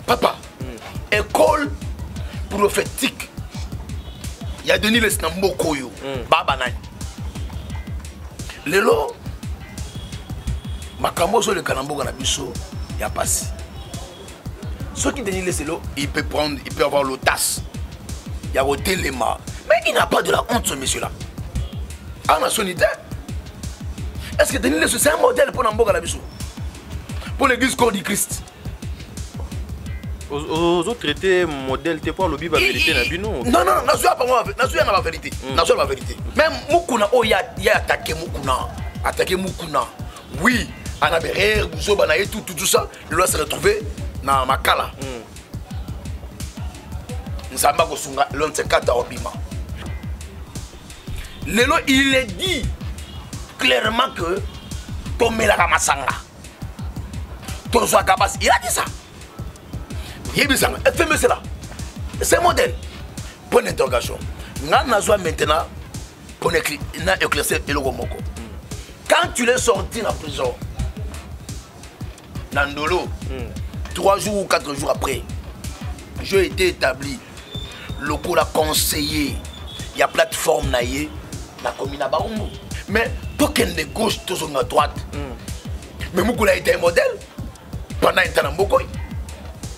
Papa, école prophétique. Il y a Denis Lesnamboko yo. Baba nani. Lelo, makambo sur le kanambo na biso, il y a pas si. Ceux qui Denis Leselo, il peut avoir l'audace. Il y a au téléma. Mais il n'a pas de la honte ce monsieur-là. Ah, la sonité. Est-ce que Denis Leselo, c'est un modèle pour Namboka na biso? Pour l'église corps du Christ. Aux autres traités modèle t'es pas le bible vérité na bino. Non non, na pas moi, na la vérité. Na la vérité. Même Mukuna oh ya attaqué Mukuna. Oui, ana berère, buzo banaye tout ça, il doit se retrouver na makala. Nzamba ko sunga l'once kata obima. Lelo il est dit clairement que Tomela Kamasanga. Tozoa Kabas, il a dit ça. C'est un modèle. Point d'interrogation. Maintenant, pour éclaircir le Romoko. Quand tu l'es sorti de la prison, Nandolo, 3 jours ou 4 jours après, j'ai été établi. Le coup l'a conseillé. Il y a plateforme naïe, la commune à Barumbo. Mais pour qu'elle de gauche, tout sur la droite. Mais Moukoula était un modèle pendant un temps en Bokoy.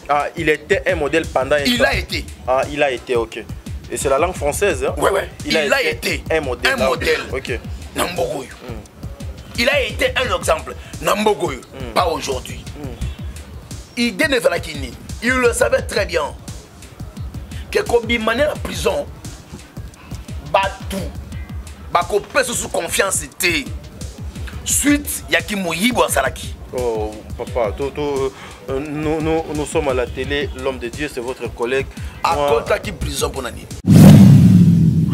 Ah, il était un modèle pendant un temps. Il a été. Ah, il a été, ok. Et c'est la langue française, hein? Ouais, ouais. Il a été un modèle. Un modèle. Ok. Nambogoy. Il a été un exemple. Nambogoy. Pas aujourd'hui. Il le savait très bien. Que Kobi Mané la prison, Batou, Bako pèse sous confiance était. Suite, Yaki Moyibo Salaki. Oh, papa, nous sommes à la télé, l'homme de Dieu, c'est votre collègue. À côté qui prison pour Nani.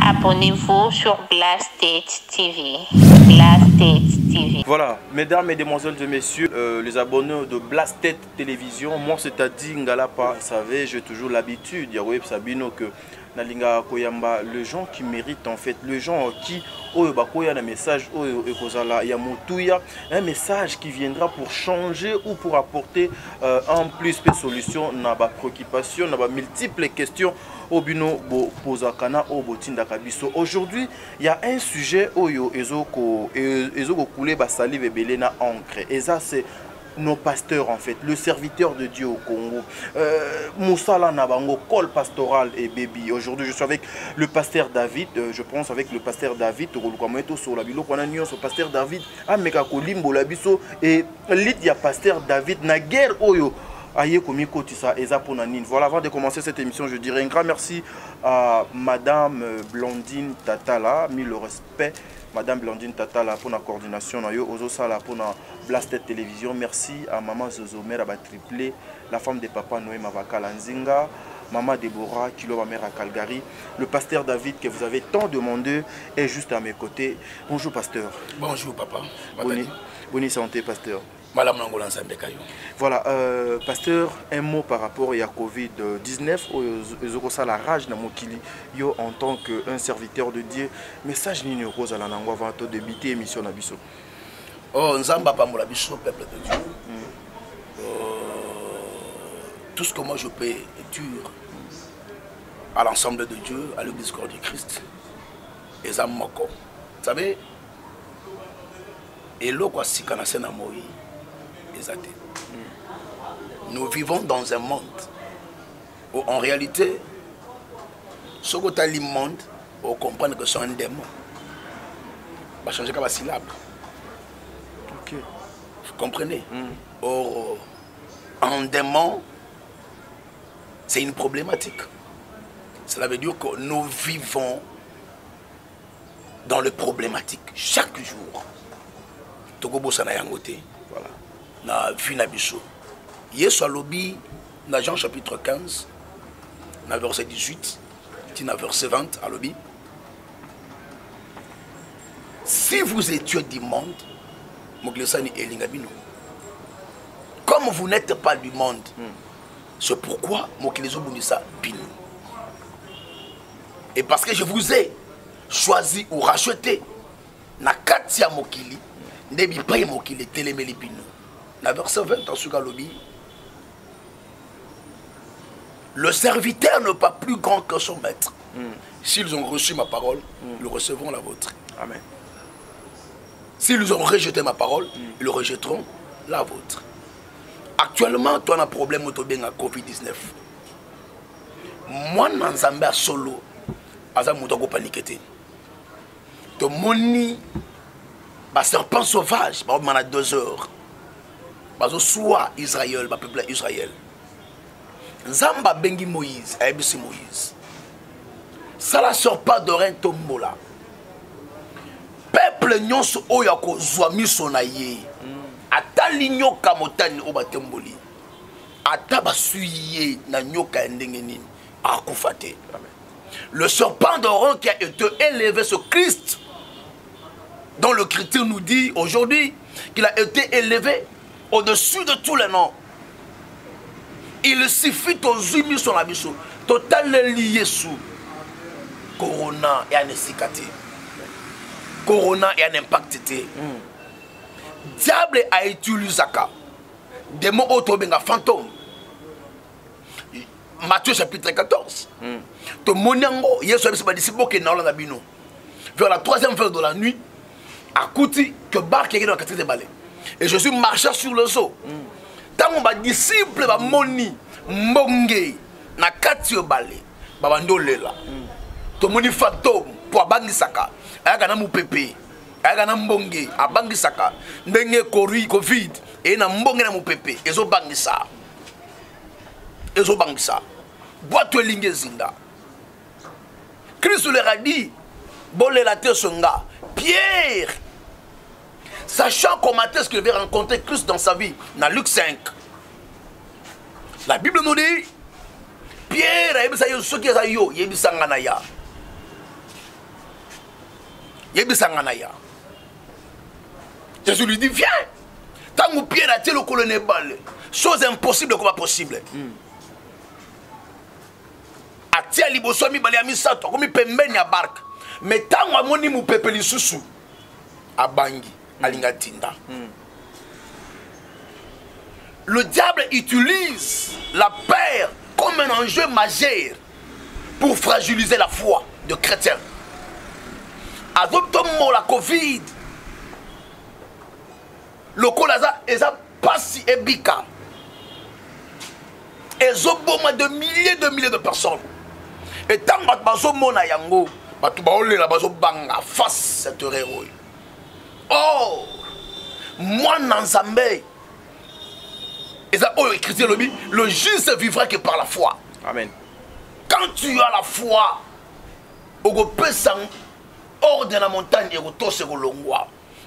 Abonnez-vous sur Blasted TV. Blasted TV. Voilà, mesdames, mesdemoiselles et messieurs, les abonnés de Blasted Télévision, moi c'est-à-dire Ngalapa, vous savez, j'ai toujours l'habitude, Yahweh Sabino, que Nalinga Koyamba, les gens qui méritent en fait, les gens qui ont un message, un message qui viendra pour changer ou pour apporter en plus de solutions dans la préoccupation, dans multiples questions. Aujourd'hui, il y a un sujet où ezoko coulé salive et belena encre. Et ça, c'est nos pasteurs en fait, le serviteur de Dieu au Congo. Moussala Nabango, col pastoral et baby. Aujourd'hui, je suis avec le pasteur David. Je pense avec le pasteur David. Sur la bilo, le pasteur David. Ameka Kolimbo Labiso et Lydia pasteur David. Na guerre Oyo. Voilà, avant de commencer cette émission, je dirais un grand merci à Madame Blandine Tatala, mis le respect, Madame Blandine Tatala pour la coordination, pour la Blasted Télévision. Merci à Maman Zozomer à triplé, la femme de Papa Noé Mavaka Lanzinga, Maman Déborah, Kilo mère à Calgary, le pasteur David que vous avez tant demandé est juste à mes côtés. Bonjour pasteur. Bonjour papa. Bonne santé pasteur. Voilà, pasteur, un mot par rapport à Covid-19, la rage dans Mokili, yo en tant qu'un serviteur de Dieu, message ni rose à la langue avant de débuter l'émission Nabiso. Oh, Nzamba Pamola Biso, peuple de Dieu. Tout ce que moi je peux dire à l'ensemble de Dieu, à l'église corps du Christ, et Zamoko. Vous savez, et l'eau quoi si canasé na moi. Nous vivons dans un monde où en réalité, ce que tu as le monde, on comprend que c'est un démon. On va changer comme syllabe. Ok. Vous comprenez? Or, un démon, c'est une problématique. Cela veut dire que nous vivons dans le problématique chaque jour. Togobo Sanayangote. Voilà. Na vu na biso. Yesu alobi na Jean chapitre 15, na verset 18, na verset 20 alobi. Si vous étiez du monde, Moglesani elingabino. Comme vous n'êtes pas du monde, c'est pourquoi Moklezo Bundisa bino. Et parce que je vous ai choisi ou racheté na katia mokili, nebi paye mokili telemeli bino. Na verset 20 en suka lobi. Le serviteur n'est pas plus grand que son maître. S'ils ont reçu ma parole, ils recevront la vôtre. Amen. S'ils ont rejeté ma parole, ils rejetteront la vôtre. Actuellement, tu as un problème au Covid-19. Moi, je suis solo. Je suis paniqué. Tu as serpent sauvage, pendant 2 heures. Soit Israël, le peuple Israël. Nzamba bengi Moïse, Aïbisi Moïse. Ça ne sort pas d'oreille tombola. Peuple nyonso oyako zwami sonaye. Ata linyoka motani obatemboli. Ata basuye na nyoka ndengenini. Akufate. Le serpent d'Oran qui a été élevé sur Christ, dont le chrétien nous dit aujourd'hui qu'il a été élevé au-dessus de tous les noms. Il suffit aux humains sur la mission. Total lié sous Corona et un efficacité. Corona et un impact. Diable a utilisé ça. Des mots autobenga fantôme. Matthieu chapitre 14. To monyango yesu abisa disciple ke na olanda bino. Vers la 3e heure de la nuit, à Kouti, que barque est dans la 4e balai. Et Jésus marchait sur le zoo. Tant que disciple va moni mbonge na 4e balai, babando lela. To moni fantôme pour abangisaka. Ayaka na mupepe. Ayaka na mbonge abangisaka. Ndenge Covid et na mbonge na mupepe ezo bangisa. Ezo bangisa. Boite linge zinda. Christ leur a dit, bolé la terre songa. Pierre, sachant comment est-ce qu'il avait rencontré Christ dans sa vie, dans Luc 5. La Bible nous dit, Pierre a yebisa yo soki za yo, yebisa nganaya. Yebisa nganaya. Jésus lui dit, viens. Tant que Pierre a tiré le colonel balle, chose impossible comme possible. Atia liboso mi bali amisato komi pembeni ya barque. Mais tango amoni mu pepe lisusu abangi alinga tinda. Le diable utilise la peur comme un enjeu majeur pour fragiliser la foi de chrétiens. Adoptons la Covid. Le colaza eza pasi ebika. Ils ont besoin de milliers de personnes. Et tant que bazo mona yango, batu baole la bazo banga face cette héros. Oh, moi n'enzambe. Et ça, oh, écrit le juste vivra que par la foi. Amen. Quand tu as la foi, au peut sang hors de la montagne et au tour sur le longwa,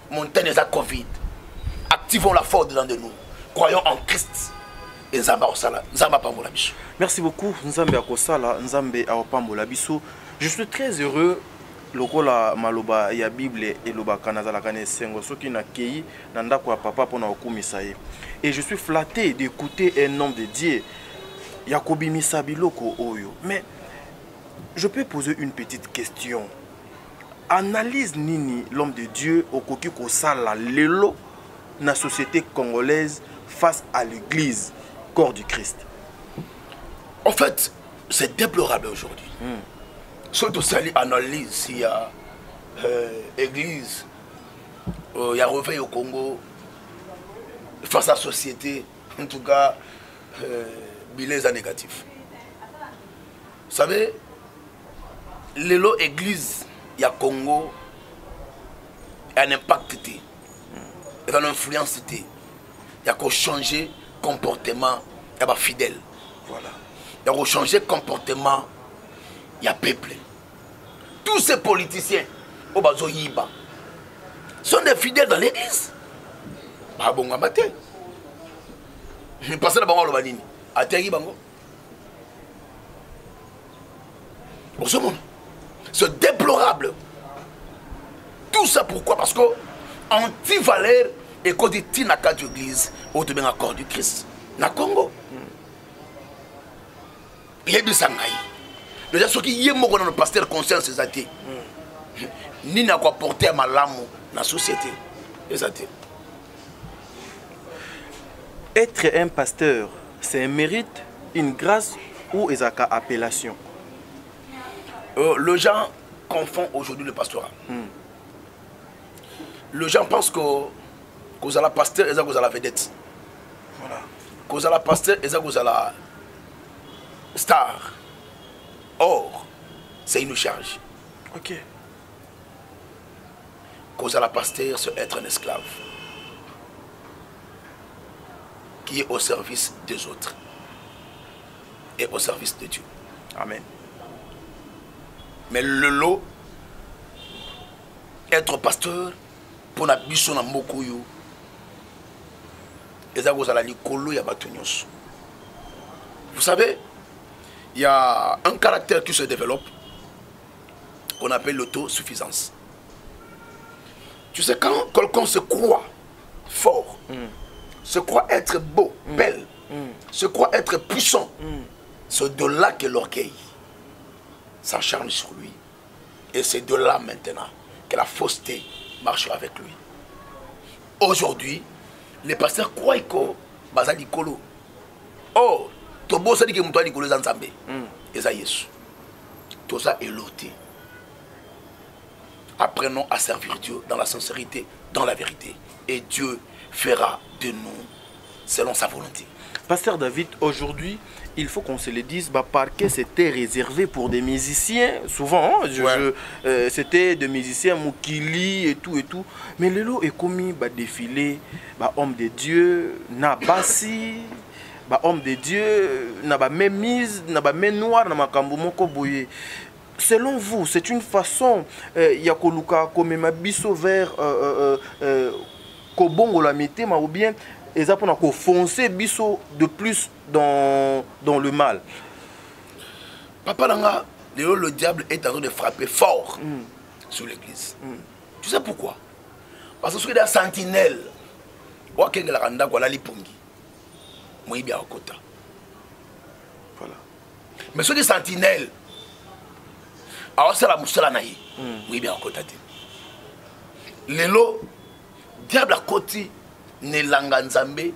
montagne est à Covid. Activons la foi dedans de nous. Croyons en Christ. Merci beaucoup, Nzambe Akosala, Nzambe Aopambola Biso. Je suis très heureux, lokola maloba ya Bible et loba kanazala kane sengo soki na kei nanda kwa papa pona okumisa ye. Et je suis flatté d'écouter un homme de Dieu, Yakobi Misabiloko Oyo. Mais je peux poser une petite question. Analyse nini l'homme de Dieu okoki kosala lelo na société congolaise face à l'église corps du Christ. En fait, c'est déplorable aujourd'hui. Surtout si on analyse, il y a église, il y a réveil au Congo, face à la société, en tout cas, bilan négatif. Vous savez, les lots églises, il y a Congo, il y a un impact, il y a une influence, il y a qu'à changer comportement, il y a fidèle. Voilà. Il y a changer comportement, il y a peuple. Tous ces politiciens, au bazo yiba, sont des fidèles dans l'église. Bah bon, on va battre. Je passe la bango banini. Atterri bango. Pour ce monde, c'est déplorable. Tout ça pourquoi? Parce que anti-valeur et qu'on dit na cadre d'église au demain accord du Christ na Congo. Il y a des sangai. Déjà ceux qui y est mort dans le pasteur conscience ces athées. Ni n'a quoi porter à malamu la société. Les athées. Être un pasteur, c'est un mérite, une grâce ou ezaka appellation? Les gens confondent aujourd'hui le pastorat. Les gens pensent que vous avez la pasteur et vous avez la vedette. Voilà. Que vous avez la pasteur et vous avez la star. Or, c'est une charge. Ok. Que vous avez la pasteur, c'est être un esclave qui est au service des autres et au service de Dieu. Amen. Mais le lot, être pasteur, pour la biso na mokuyo, vous savez, il y a un caractère qui se développe qu'on appelle l'autosuffisance. Tu sais, quand quelqu'un se croit fort, se croit être beau, belle, se croit être puissant, c'est de là que l'orgueil s'acharne sur lui. Et c'est de là maintenant que la fausseté marche avec lui. Aujourd'hui, les pasteurs croient que baza likolo. Oh, tobo ça dit que muto likolo zanzambe. Eza Yesu. Tout ça est loté. Apprenons à servir Dieu dans la sincérité, dans la vérité. Et Dieu fera de nous selon sa volonté. Pasteur David, aujourd'hui, il faut qu'on se le dise, parquet c'était réservé pour des musiciens, souvent, c'était des musiciens Mukili et tout. Mais le lot est commis, défilé, homme de Dieu, Nabasi, homme de Dieu, n'a même mise, n'a même noir, n'a makambo moko boye. Selon vous, c'est une façon, yakoluka comme ma biso vers kobongo la mitema ou bien et ça pour foncer biso de plus dans le mal. Papa Nanga, le diable est en train de frapper fort sur l'église. Tu sais pourquoi? Parce que ce qui est des sentinelles, mais ceux qui sont sentinelles, alors c'est la moussala naïe. Oui, bien, à côté. Lélo, diable à côté, ne langanzambe,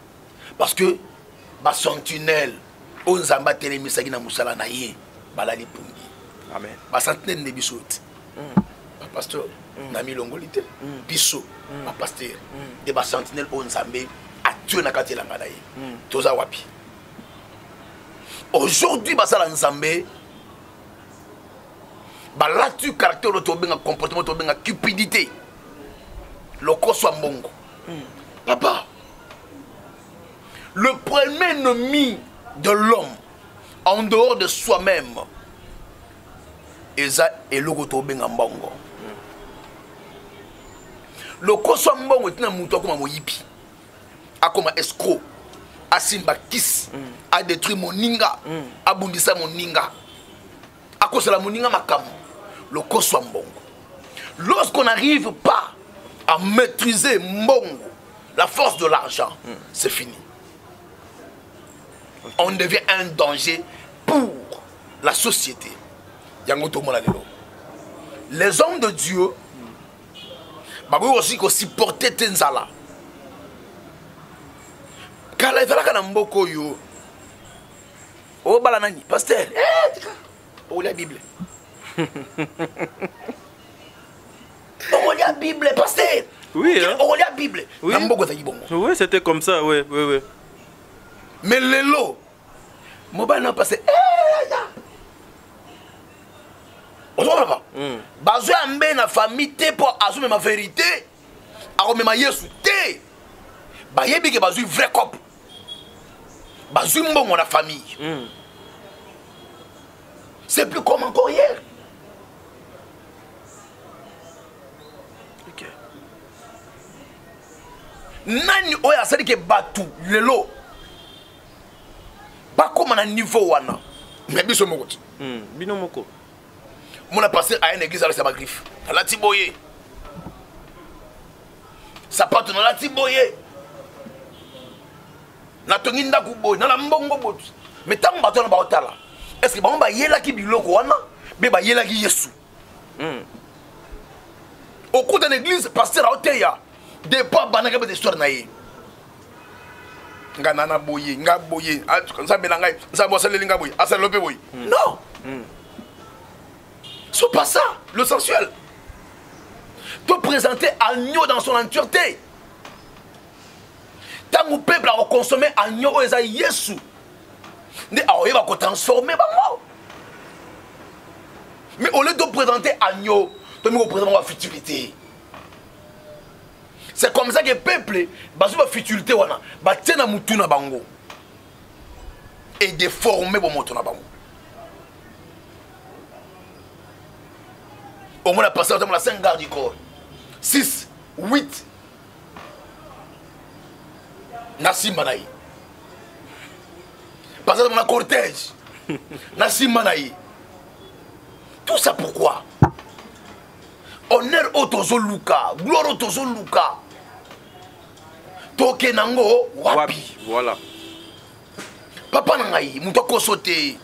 parce que, ma sentinelle, on zamba télémisagi na moussala naïe, balali pungi. Amen. Ma sentinelle ne bisot. Ma pasteur, nami longolité, biso, ma pasteur, et ma sentinelle, on zambé, à Dieu n'a qu'à te langanaïe. Toza wapi. Aujourd'hui, basala nzambé, là tu caractère de ton comportement, ton cupidité. Le corps soit mongo. Papa, le premier ennemi de l'homme en dehors de soi-même est le gotobenga mbongo. Le corps soit mbongo est un mouton comme un yipi, a comme un escroc, a simba kiss, a détruit mon ninga, a bundisa mon ninga, a cause de la moninga makam. Le corps soit mbongo. Lorsqu'on n'arrive pas à maîtriser mbongo, la force de l'argent, c'est fini. On devient un danger pour la société. Les hommes de Dieu, ils aussi supporter Tenzala. Car il fallait que mboko yo, oh balanani, pasteur, oh la Bible. On lit la Bible, pasteur. Oui, hein? On lit la Bible. Oui, oui c'était comme ça, oui. Mais les lots, mon non passé. On ne pas. Bazo ambe na famille te pour assumer ma vérité. Arome ma yesu te. Ba yebi ke bazo vrai cop. Bazo mbongo na famille. C'est plus comme encore hier. Nani oya sadi ke batu lelo ba comme na niveau wana mais biso moko bino moko mon a passé à une église avec sa griffe la tiboye ça part dans la tiboye na tonginda kuboy na la mbongo bot mais tant bato na ba otala est-ce que ba yela ki biloko wana be ba yela ki Yesu au cours de l'église pasteur a oteya des pas banaka des histoires naïe nga nana boye nga boye nzambe na ngai nzambe osaleli nga boye asala pe boye non c'est pas ça le sensuel doit présenter agneau dans son entièreté tant que le peuple a consommé agneau eza Yesu nde aoyeba ko transformer bango mais au lieu de présenter agneau tu me représentes la futilité. C'est comme ça que le peuple basu ba futilité wana ba tena mutu na bango et déformer bo mutu na bango. Au moins la passé dans la 5 gardes du corps 6 8 Nassim Manaï passé dans la cortège Nassim Manaï. Tout ça pourquoi? Honneur au tozo Luka, gloire au tozo Luka. Toke nango wapi. Voilà. Papa nangai, muto ko sauter.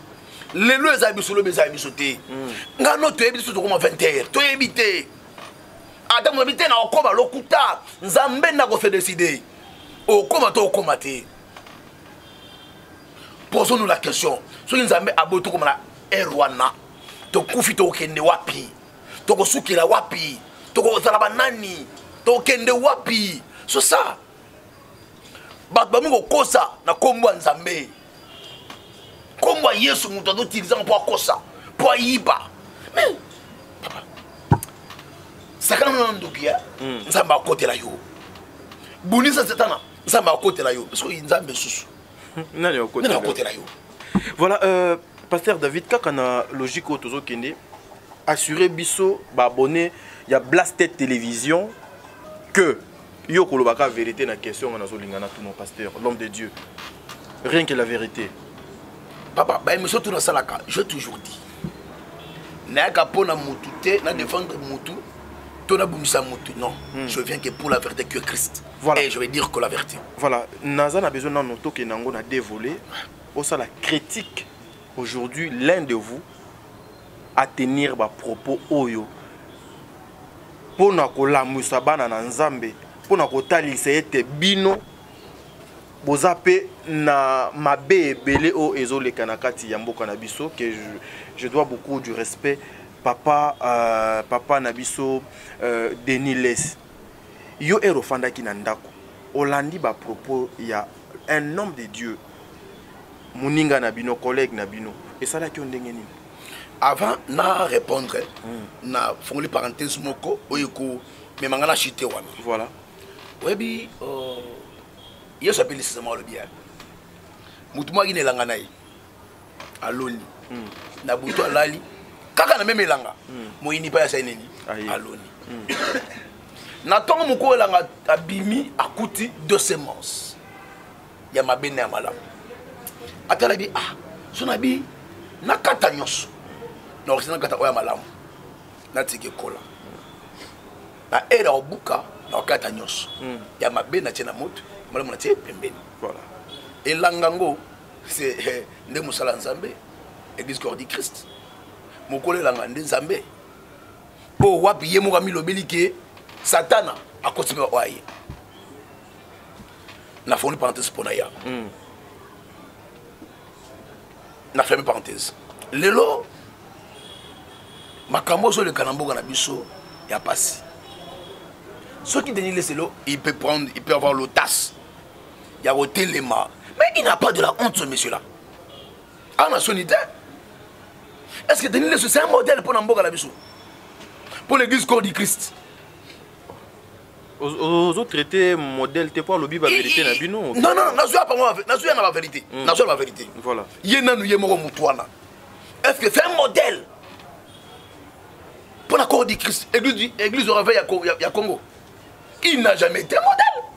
Lelo eza bisolo beza bisote. Ngano to ebi so comme 20h. To ebité. Adam ebité na okoma lokuta. Nzambe na ko fait décider. Okoma to okoma te. Posons-nous la question. So nzambe aboto comme la erwana. To kufi to kende wapi. To ko sukila wapi. To ko zalaba nani. To kende wapi. So ça. Bat ba mungo kosa na kombo nzambe. Kombo Yesu muto do utiliser pour kosa, pour yiba. Mais papa. Ça quand on ndokia, nzambe akote la yo. Bonisa setana, nzambe akote la yo parce que nzambe susu. Nani akote la yo. Voilà pasteur David kaka na logique au tozo kende assurer biso ba abonné ya Blasted Télévision que yo kolobaka vérité na question on azolingana tout mon pasteur l'homme de Dieu rien que la vérité. Papa ba émission tout na salaka je toujours dit na ka pona mutu te na défendre mutu to na bumisa mutu non je viens que pour la vérité que Christ. Voilà. Et je vais dire que la vérité. Voilà, Naza a besoin d'un auto qui n'a dévolé. Au ça la critique aujourd'hui l'un de vous à tenir ba propos oyo. Pour na ko la musabana na nzambe, pour na ko talisa ete bino bozape na mabe belé o ezole kanakati ya mboka na biso que je dois beaucoup du respect papa papa Nabiso Denis Les. Yo erofanda ki na ndako. Olandi ba propos il y a un homme de Dieu. Muninga Nabino, collègue Nabino. Et ça là qui on dengeni. Avant na répondre na fongoli parenthèse moko oyeko mais mangana chité wana. Voilà. Webi il s'appelle seulement le bien. Mutuma ine langa nai. Aloni. Na buto alali. Kaka na même elanga. Moyini pa ya saineni. Aloni. Na tongo moko elanga abimi akuti 2 semences. Ya mabene ya malamu. Atala bi sonabi nakata nyonso. Na okina kata oya malamu. Na tike kola. Na era obuka na okata nyonso. Ya mabene na moto, malamu na tie pembeni. Voilà. Elangango c'est nde musala nzambe église corps du Christ. Mokole langa nde nzambe. Po wapi ye moka milobeli ke Satana a continué à aller. Na fait une parenthèse pour Naya. Na fait une parenthèse. Lelo, makambo sur le kanambo na biso ya passé. Ceux qui dénient les lots, il peut prendre, il peut avoir l'audace. Il y a au téléma. Mais il n'a pas de la honte ce monsieur-là. Ah, nationalité. Est-ce que dénient les c'est un modèle pour Namboga la biso? Pour l'église corps du Christ. Aux autres traités modèle t'es pas lobby la vérité na bino. Non non, n'a pas moi, n'a la vérité. N'a la vérité. Voilà. Yena nous yemoro mutwana. Est-ce que c'est un modèle pour la corps du Christ, église au réveil à Congo? Il n'a jamais été un modèle.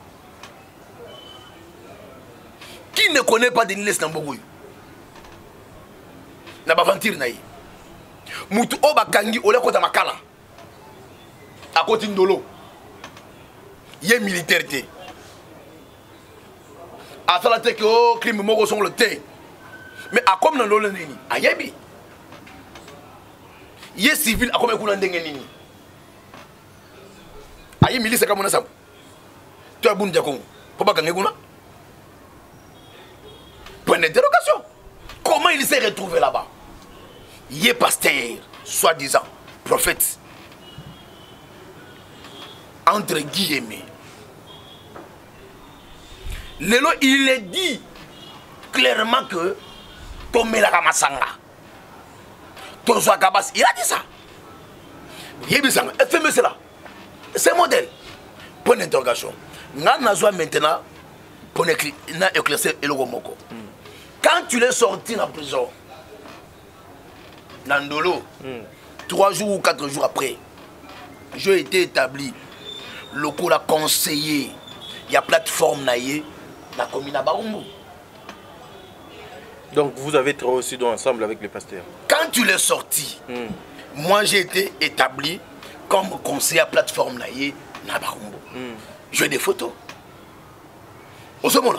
Qui ne connaît pas Denis Les Nambogoy? Na ba ventir naï. Mutu obakangi ole kota makala. A côté ndolo. Il est militaire. À ça, la tête que crime moko sont le thé. Mais à comme dans l'eau, à Yebi. Il est civil, à comme un coup d'endengeni. À Yemili, c'est comme on a ça. Tu as bon diacon. Pourquoi quand on il s'est retrouvé là-bas, il est pasteur, soi-disant, prophète, entre guillemets. Lelo, il est dit clairement que Tomé la Ramasanga, Tozo Kabas, il a dit ça. Yébisanga, FME c'est là. C'est un modèle. Point d'interrogation. Maintenant, pour éclaircir le Romoko. Quand tu l'es sorti de la prison, Nandolo, 3 jours ou 4 jours après, j'ai été établi. Le coup a conseillé. Il y a plateforme naïe, la commune à Barumbu. Donc vous avez travaillé aussi ensemble avec le pasteur. Quand tu l'es sorti, moi j'ai été établi comme conseiller à plateforme naïe, na Barumbu. J'ai des photos. Au ce moment-là.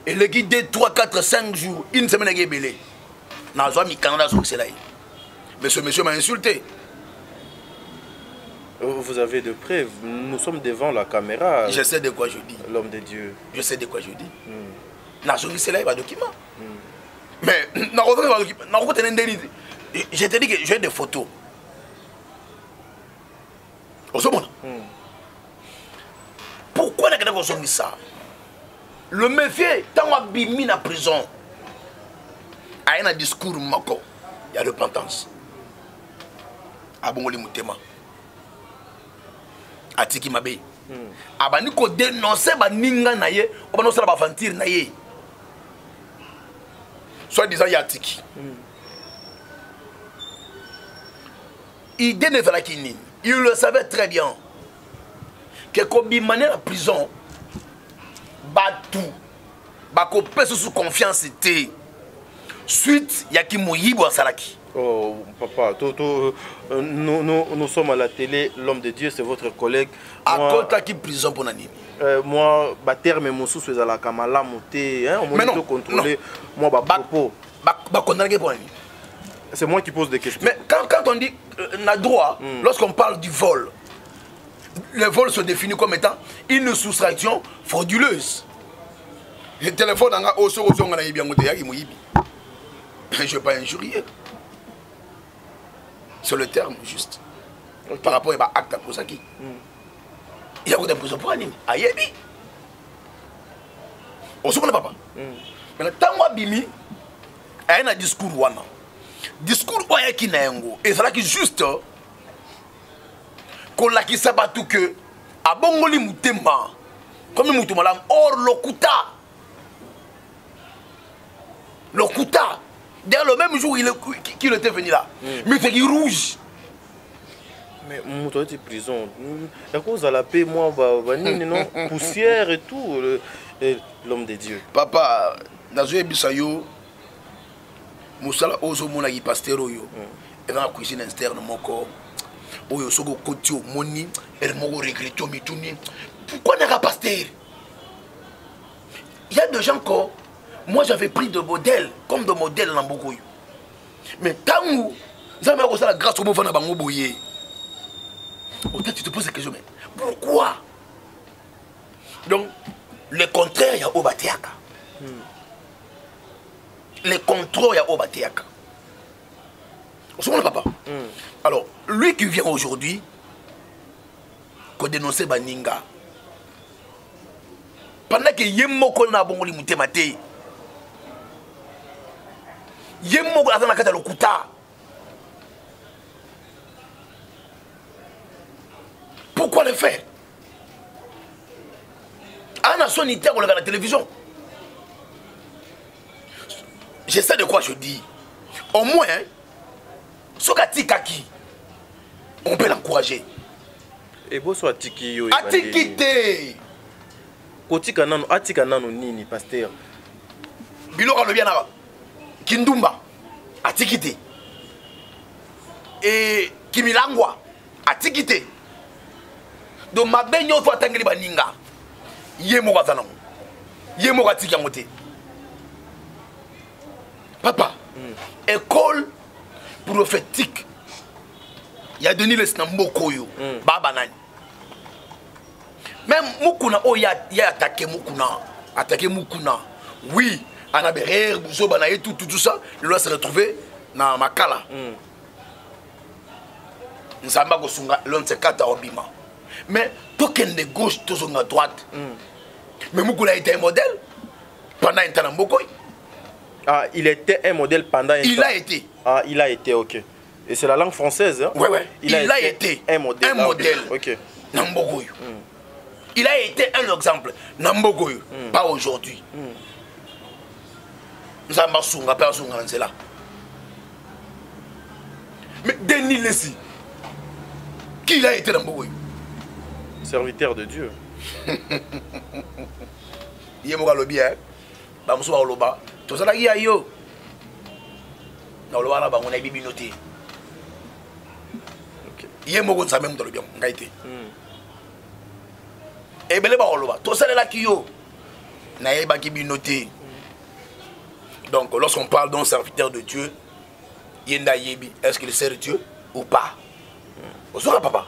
Et le guide 3, 4, 5 jours, une semaine à Gébélé. Mais ce monsieur m'a insulté. Vous avez de preuves. Nous sommes devant la caméra. Je sais de quoi je dis. L'homme de Dieu. Je sais de quoi je dis. C'est là, il y a un document. Mais, je te dis que j'ai des photos. Au ce moment-là. Pourquoi on a ça? Le méfier, tant qu'on a mis en prison, il y a un discours mako, il y a repentance. Abongoli Moutema. Atiki Mabe. Abani ko dénoncer ba ninga naye, on va ba fantir naye. Soit disant Yatiki. Il dénonçait Kini. Il le savait très bien. Que Kobimane la prison, Batou, Bako pèse sous confiance était. Suite, Yaki Moyibo Salaki. Oh, papa, nous sommes à la télé, l'homme de Dieu, c'est votre collègue. À côté qui prison pour Nani. Moi, terme mon sous à la Kamala monté, hein, on m'a contrôler. Moi, propos. C'est moi qui pose des questions. Mais quand on dit na droit, lorsqu'on parle du vol, le vol se définit comme étant une soustraction frauduleuse. Le téléphone a aussi je ne vais pas injurier. C'est le terme juste. Okay. Par rapport à l'acte pour ça qui. Il y a des prisons pour animer. Ayebi. On se connaît papa. Mais tant que Bimi, il y a un discours wana. Discours qui n'a un goût. Et c'est là qui juste. Qu'on l'a qui s'abat tout que. A bongoli mutema. Comme le mutumalam. Or l'okuta. L'okuta. D'ailleurs, le même jour qu'il était venu là, mais c'est rouge. Mais mon toit de prison, à cause de la paix, moi, non, poussière et tout, l'homme de Dieu. Papa, dans un bisayo, Moussala Ozo Monagi Pasteroyo, et dans la cuisine externe, mon corps, Oyo Sogo Kotio, Moni, et le Mogo Regretto Mituni. Pourquoi n'est-ce pas pasteur? Il y a des gens qui. Moi j'avais pris de modèles, comme de modèles dans beaucoup. Mais quand vous avez la grâce au mouvement de Bangoboye, tu te poses la question, mais pourquoi? Donc, le contraire, il y a Obatiaka. Le contraire, il y a Obatiaka. Vous savez, papa? Alors, lui qui vient aujourd'hui, qu'on dénonce Baninga, pendant que Yemoko na Bongoli Moutemate, Yemoko a na kata lokuta. Pourquoi le faire? Anna Sonité on regarde la télévision. Je sais de quoi je dis. Au moins, Sokati Kaki, on peut l'encourager. Et bon soit Tiki yo. Atikite. Kotika nano, atika nano nini pasteur. Biloko le bien là. Kindumba, Atikite. Et Kimilangwa, Atikite. Donc ma benyo fois tangeli baninga. Yemo kazanango. Yemo katika moté. Papa, école prophétique. Il y a Denis le Snamboko yo, Baba nani. Même Mukuna, oh, il y a attaqué Mukuna. Attaqué Mukuna. Oui, ana berère buzo banaye tout ça le doit se retrouver na makala nzamba ko sunga l'on se kata obima mais token de gauche toujours à droite mais Moukoula a été un modèle pendant un temps Mbokoy. Ah, il était un modèle pendant un temps. Il a été. Ah, il a été, ok. Et c'est la langue française, hein? Ouais. Il a été un modèle. Un modèle. Ok. Nambogoy. Il a été un exemple. Nambogoy. Pas aujourd'hui. Nous avons Sunga, pas Sunga, c'est là. Mais Denis Lessi, qui il a été Nambogoy? Serviteur de Dieu. Il y a un lobby, hein? Bamuso ba loba. Tout ça là y a yo. Na loba na bango na bibi noté. OK. Il y a mo ça même dans le bien, ngaité. Et belé ba loba. Tout ça là qui yo. Na yeba ki bi noté. Donc lorsqu'on parle d'un serviteur de Dieu, yenda yebi, est-ce qu'il sert Dieu ou pas? On saura papa.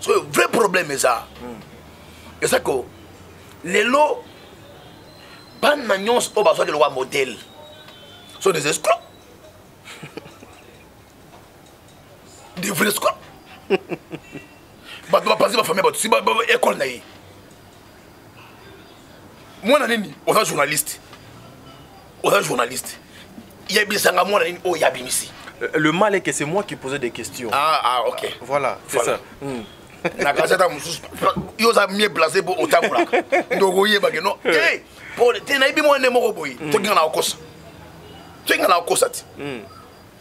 C'est le vrai problème est ça. Et ça que les lots ban nyons au besoin de loi modèle sont des escrocs. Des vrais escrocs. Bah tu vas passer ma famille si bah école naïe. Moi nani on est journaliste. On est journaliste. Il y a bisanga moi nani oh ya bimisi. Le mal est que c'est moi qui posais des questions. Ah OK. Voilà, c'est ça. Na kaseta mususu yo za mieux placé pour otamula. Ndogo yeba que non. Eh pour te na ibi mo ne moko boyi. To ngana okosa. To ngana okosa ti.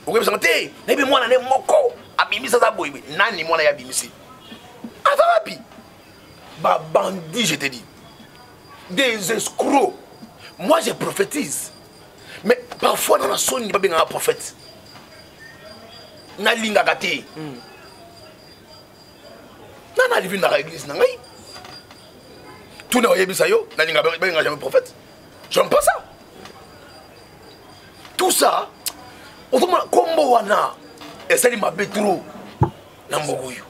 Okobe santé, na ibi mo na ne moko abimisa za boyi. Nani mo na ya bimisi. Avapi. Ba bandit je te dis. Des escrocs. Moi je prophétise. Mais parfois dans la sonne, il n'y a pas bien un prophète. Na linga gâté. Nana arrivé dans l'église, nangai. Tout n'est pas ça yo. Na linga ben jamais prophète. J'aime pas ça. Tout ça, on demande combo wana. Et ça il m'a trop. Nambogoyo.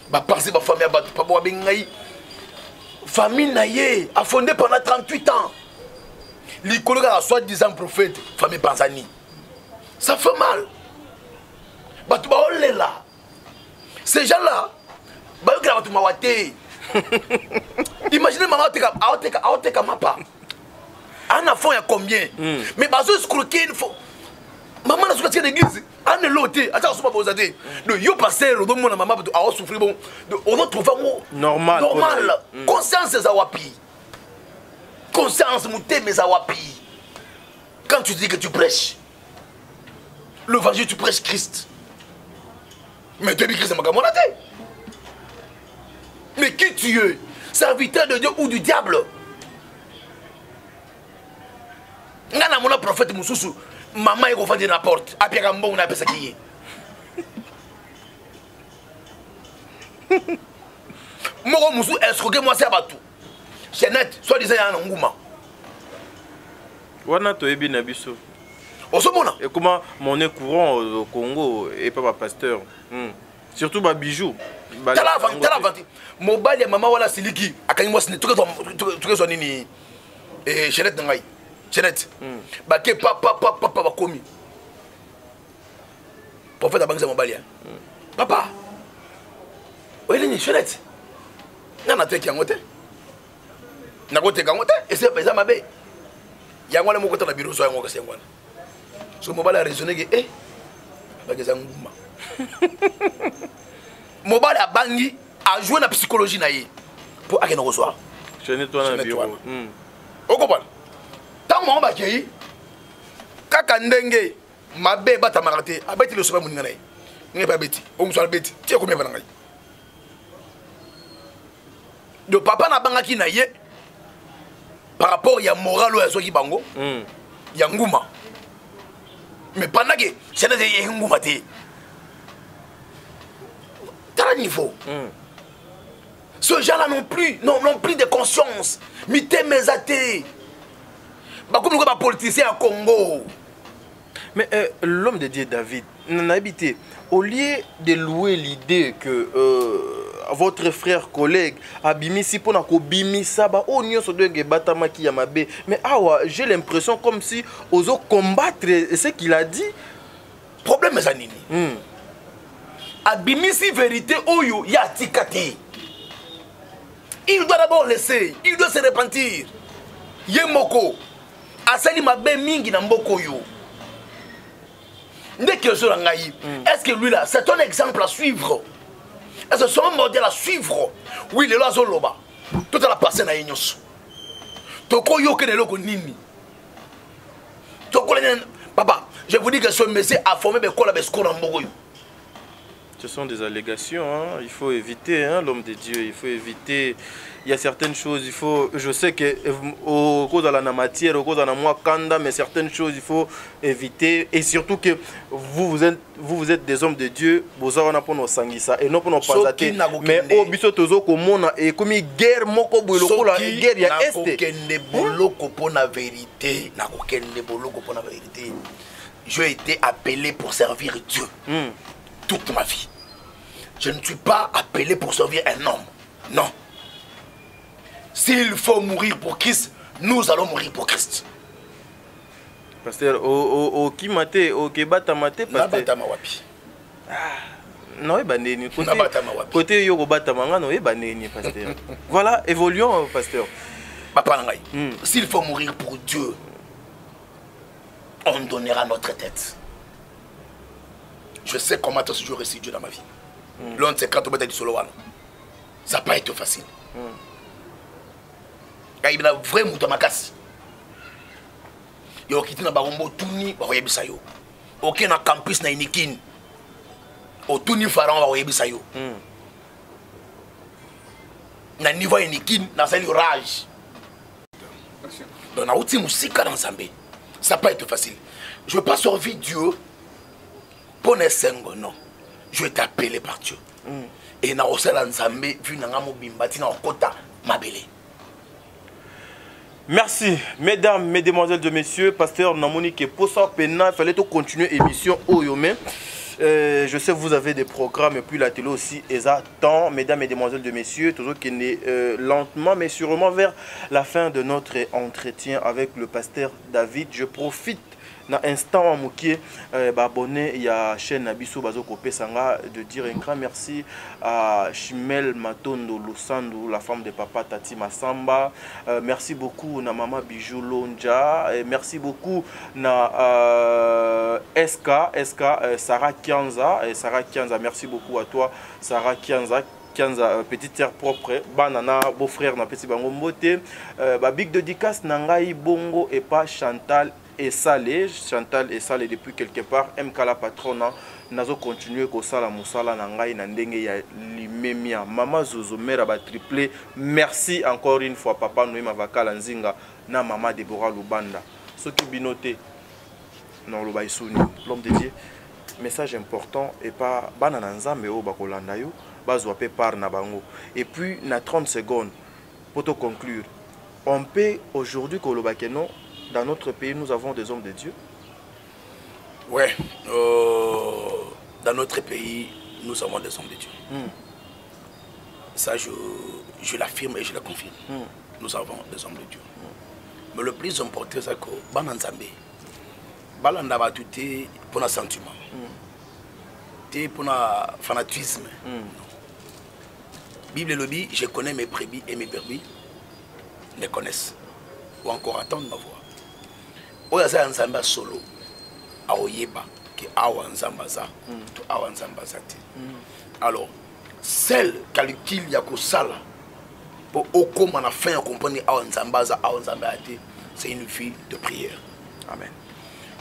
Ba penser ba famille ba pas boire bengai. Famille naïe a fondé pendant 38 ans. L'icône a soi-disant prophète, famille Panzani. Ça fait mal. Bah tu vas là. Ces gens-là, bah tu vas te imaginez maman aoteka mapa. Un enfant il y a combien? Mais bah ce scroquer il faut. Maman n'a pas l'église. On est loté. Attends, on se pose à dire. Le yo passer le don mon maman a souffrir bon. On va trouver normal. Conscience c'est awapi. Conscience mouté mais awapi. Quand tu dis que tu prêches l'évangile, tu prêches Christ. Mais tu es Christ, c'est ma gamonate. Mais qui tu es? Serviteur de Dieu ou du diable? Ngana mona prophète mususu. Maman est refait de la porte. Après Gambo, on a appelé ça qui est. Moro musu escroquer moi c'est abatou. C'est net, soit disant un ngouma. Wana to ebi na biso. Osomona. Et comment monnaie courant au Congo et pas pasteur. Surtout ba bijoux. Tala vanti. Mobile ya mama wala siliki akani moi c'est tout que nini et Chenette ngai. Chenette. Ba ke papa ba komi. Prophète abangisa mobile. Papa. Oye ni Chenette. Nana teki yangote. Nakote kangote et c'est pas ça mabe. Yangwana moko na bureau so yango ka sengwana. So mobile a raisonné que bageza nguma. Mobile a bangi a joué la psychologie naïe pour akena recevoir. Chenette toi na bureau. O comprendre. Tant mo ba kei kaka ndenge mabe bata marate abeti le soba muninga naïe. Ngai ba beti. O musala beti. Tie combien bana ngai. De papa na banga ki naïe par rapport à moral ou à ce qui bango, il y a ngouma. Mais pendant que c'est un ngouma, t'as un niveau. Ce gens-là n'ont plus de conscience. Mité mes athées. Bah comme les politiciens à Congo. Mais l'homme de Dieu David, n'habité, au lieu de louer l'idée que votre frère collègue abimisi pour nakobimisa ba o nyonso de batama ki yamabe, mais awa j'ai l'impression comme si ozo combattre ce qu'il a dit. Problème est nini. Abimisi vérité oyo ya tikati. Il doit d'abord laisser, il doit se repentir. Yemoko asali mabe mingi na mboko yo. Est-ce que lui là, c'est un exemple à suivre? Est-ce que c'est un modèle à suivre? Oui, le lazo loba. Tout à la passé na inyos. Toko yo kene loko nini. Toko papa, je vous dis que ce monsieur a formé des cols avec ce qu'on a mboko yo. Ce sont des allégations, hein. Il faut éviter, hein, l'homme de Dieu, il faut éviter. Il y a certaines choses, il faut. Je sais que au cause de la matière, au cause de la moi kanda, mais certaines choses, il faut éviter. Et surtout que vous êtes des hommes de Dieu, vous avez pour nos sanguissa et non pour nos pasatés. Mais au biso tozo komona et comme guerre moko boloko la guerre il y a est. J'ai été appelé pour servir Dieu. Toute ma vie. Je ne suis pas appelé pour servir un homme. Non. S'il faut mourir pour Christ, nous allons mourir pour Christ. Pasteur, au qui mate, au kebata mate, pasteur. Non, baneni. Côté yoko bata manga, non, baneni, pasteur. Voilà, évoluons, pasteur. Papa Nangaï, s'il faut mourir pour Dieu, on donnera notre tête. Je sais comment j'ai reçu Dieu dans ma vie. L'un de ces 4 bêtes du solo, ça n'a pas été facile. Il y a vraiment de ma casse. Il y a quitté na barombo tuni ba oyebisa yo. Aucun na campus na inikin. Au tuni faran ba oyebisa yo. Na niveau inikin na sali rage. Donc na outi musika dans Zambé. Ça n'a pas été facile. Je ne veux pas servir Dieu. Non, je vais t'appeler par Dieu. Et na osala nzambe vu na ngamo bimbati na okota mabele. Merci, mesdames, mesdemoiselles et messieurs, pasteur Namonique Posa Pena, il fallait tout continuer l'émission Oyome. Je sais que vous avez des programmes et puis la télé aussi est à temps, mesdames, mesdemoiselles et messieurs, toujours qui est lentement mais sûrement vers la fin de notre entretien avec le pasteur David. Je profite na instant Moukié abonné il y a chaîne Nabiso Bazo Kopé Sanga de dire un grand merci à Chimel Matondo Lusando, la femme de papa Tati Massamba. Merci beaucoup na maman Bijou Lonja, et merci beaucoup na SK Sarah Kianza, et Sarah Kianza, merci beaucoup à toi Sarah Kianza. Petite terre propre, banana, beau-frère na petit bango mbote, big dédicace nangai bongo et pas Chantal et Salé. Chantal et Salé depuis quelque part. MK la patronne, nazo continuer ko sala musala nangai na ndenge ya limemia. Mama Zozo mère ba triplé. Merci encore une fois papa Noima Vakala Nzinga na maman Deborah Lubanda. Ce qui binoté non lo baisuni l'homme de Dieu. Message important et pas banana nzambe o bakolanda yo bazwa pe par na bango. Et puis na 30 secondes pour te conclure. On peut aujourd'hui kolobakeno. Dans notre pays, nous avons des hommes de Dieu. Ouais, dans notre pays, nous avons des hommes de Dieu. Ça, je l'affirme et je le confirme. Nous avons des hommes de Dieu. Mais le plus important, c'est que Bananzambe, Balanda va tout pour un sentiment, pour un fanatisme. Bible le dit, je connais mes brebis et mes brebis me connaissent. Ou encore attendre ma voix. Oyaza nzamba solo aoyeba ke awa nzamba za to awa nzamba za te. Alors celle calcul ya ko sala pour okoma na fin comprendre awa nzamba za awa nzamba te, c'est une vie de prière. Amen.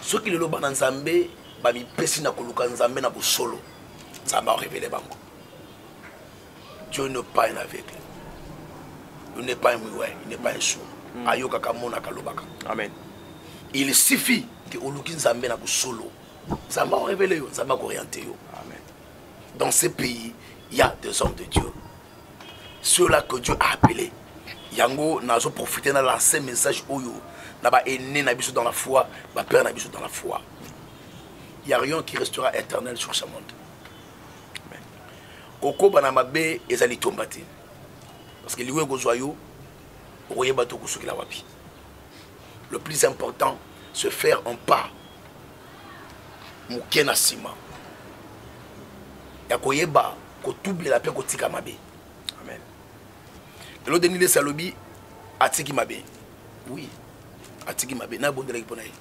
Ce qui le loba na nzambe ba mi pesi na koluka nzambe na bo solo nzamba révéler bango. Dieu n'est pas un aveugle. Il n'est pas un muet, il n'est pas un sourd. Ayoka kamona kalobaka. Amen. Il suffit que Oluki Nzambe na solo. Nzamba révélé yo, Nzamba orienté yo. Amen. Dans ces pays, il y a des hommes de Dieu. Ceux-là que Dieu a appelés. Yango nazo profiter na lancer message oyo na ba ene na biso dans la foi, ba père na biso dans la foi. il n'y a rien qui restera éternel sur ce monde. Koko banamabe ezali tombati. Parce que liwe gozoyo, oye bato kusuki la wapi. Le plus important, c'est faire un pas. Mouké na sima. Ya koyeba ko touble la pe ko tika mabe. Amen. Le Denis de Salobi atiki mabe. Oui. Atiki mabe na bondela ki ponaye.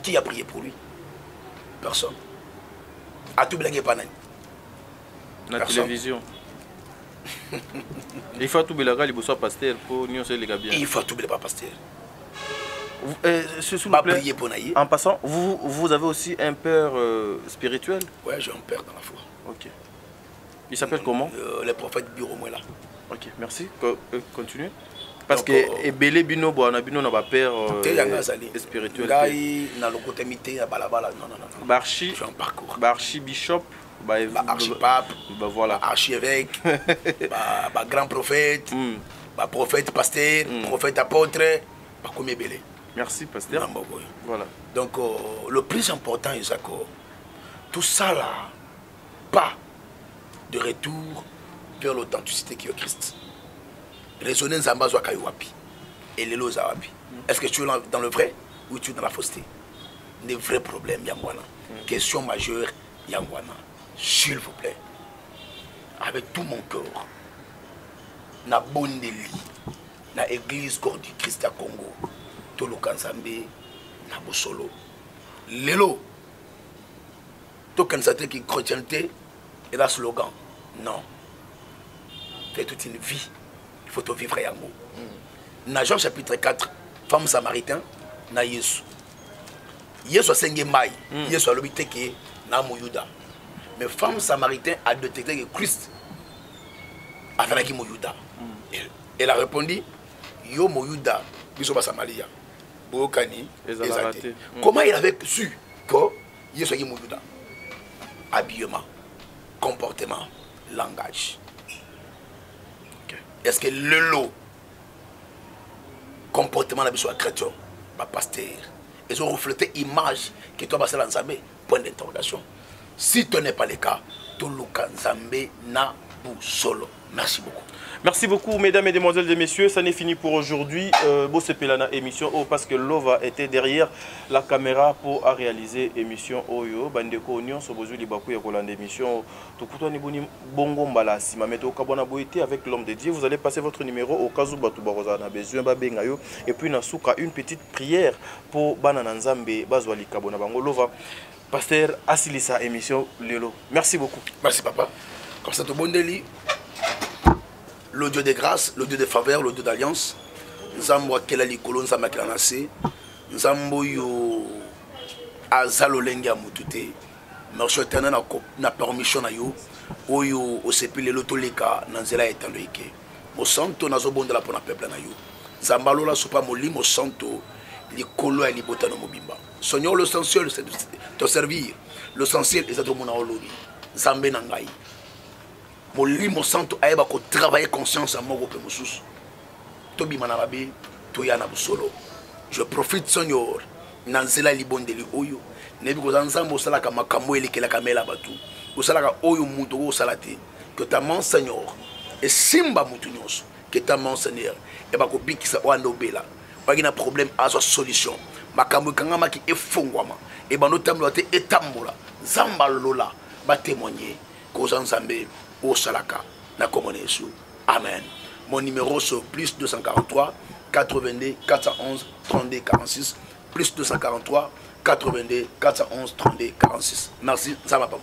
Qui a prié pour lui? Personne. A tout blagué pas la télévision. Il faut tout blaguer les beaux pasteurs pour nous c'est les gars bien. Il faut tout blaguer pas pasteur. S'il vous plaît, en passant, vous avez aussi un père spirituel? Oui, j'ai un père dans la foi. Ok. Il s'appelle comment? Le prophète Biro Mouela. Ok, merci. Continuez. Parce que Ebele Bino Bino n'a pas père spirituel. Barchi, Bishop, archipape, voilà. Archevêque, grand prophète, prophète pasteur, prophète apôtre, merci pasteur. Voilà. Donc le plus important est que tout ça là, pas de retour vers l'authenticité qui est Christ. Raisonner Nzamba Zouaka Wapi et les lots Zawapi. Est-ce que tu es dans le vrai ou tu es dans la fausseté? Des vrais problèmes, Yangwana. Question majeure, Yangwana. S'il vous plaît, avec tout mon cœur, na Bondeli, na Église corps du Christ à Congo, Tolo Kansambe, na Bosolo, Lelo, tout Kansate qui chrétienté et la slogan. Non. C'est toute une vie. Il faut vivre à Yango. Dans Jean chapitre 4, femme samaritain, na Yesu. Yesu a sengé maï. Yesu a l'obité qui est na Mouyuda. Mais femme samaritain a détecté que Christ a fait qui Mouyuda. Elle a répondu, Yo Mouyuda, Bisoba Samaria. Bokani, Ezate. Comment il avait su que Yesu a dit Mouyuda? Habillement, comportement, langage. Est-ce que le lot, comportement de la chrétien, pasteur, ils ont reflété l'image que toi vas l'ensemble. Point d'interrogation. Si ce n'est pas le cas, tout le Kanzambe n'a pas solo. Merci beaucoup. Merci beaucoup, mesdames, mesdemoiselles et messieurs. Ça n'est fini pour aujourd'hui. Bosse Pelana émission parce que Lova était derrière la caméra pour réaliser émission Oyo. Bandeko Union, Sobozu Libakou Yakoland émission. Tokuto Nibuni Bongo Mbala Simameto Kabona Boité avec l'homme de Dieu. Vous allez passer votre numéro au cas où Batoubarosa na besoin Babengayo. Et puis Nasuka, une petite prière pour Banananzambe Bazwali Kabona Bango Lova. Pasteur Asilisa émission Lelo. Merci beaucoup. Merci papa. Comme ça, tout bon délit. Le Dieu de grâce, le Dieu de faveur, le Dieu d'alliance. Nzambo akela likolo nzambo akela nase. Nzambo yo azalo lengi ya mutute. Merci éternel na permission na yo. Oyo osepile lotoleka na nzela etando ike. Mo santo nazobonda la pona peuple na yo. Nzamba lola sopa molimo santo likolo ya libota no mobimba. Seigneur, l'essentiel c'est de te servir. L'essentiel est de mon olori. Nzambe na ngai. Molimo santo ayeba ko travailler conscience à moko pe mususu. Tobi manababe toyana busolo. Je profite Seigneur nanzela libondeli oyo nebi ko nzambo salaka makambo elekela kamela batu. Osalaka oyo muto ko salate que ta main Seigneur et simba mutu nyonso que ta main Seigneur e ba ko bikisa wando bela. Pas na problème à sa solution. Makambo kangama ki efongwama e ba no tambola te etambola. Zamba lola ba témoigner ko nzambe au Salaka, na Komonesu. Amen. Mon numéro c'est plus 243 82 411 32 46 plus 243 82 411 32 46. Merci, ça m'a pas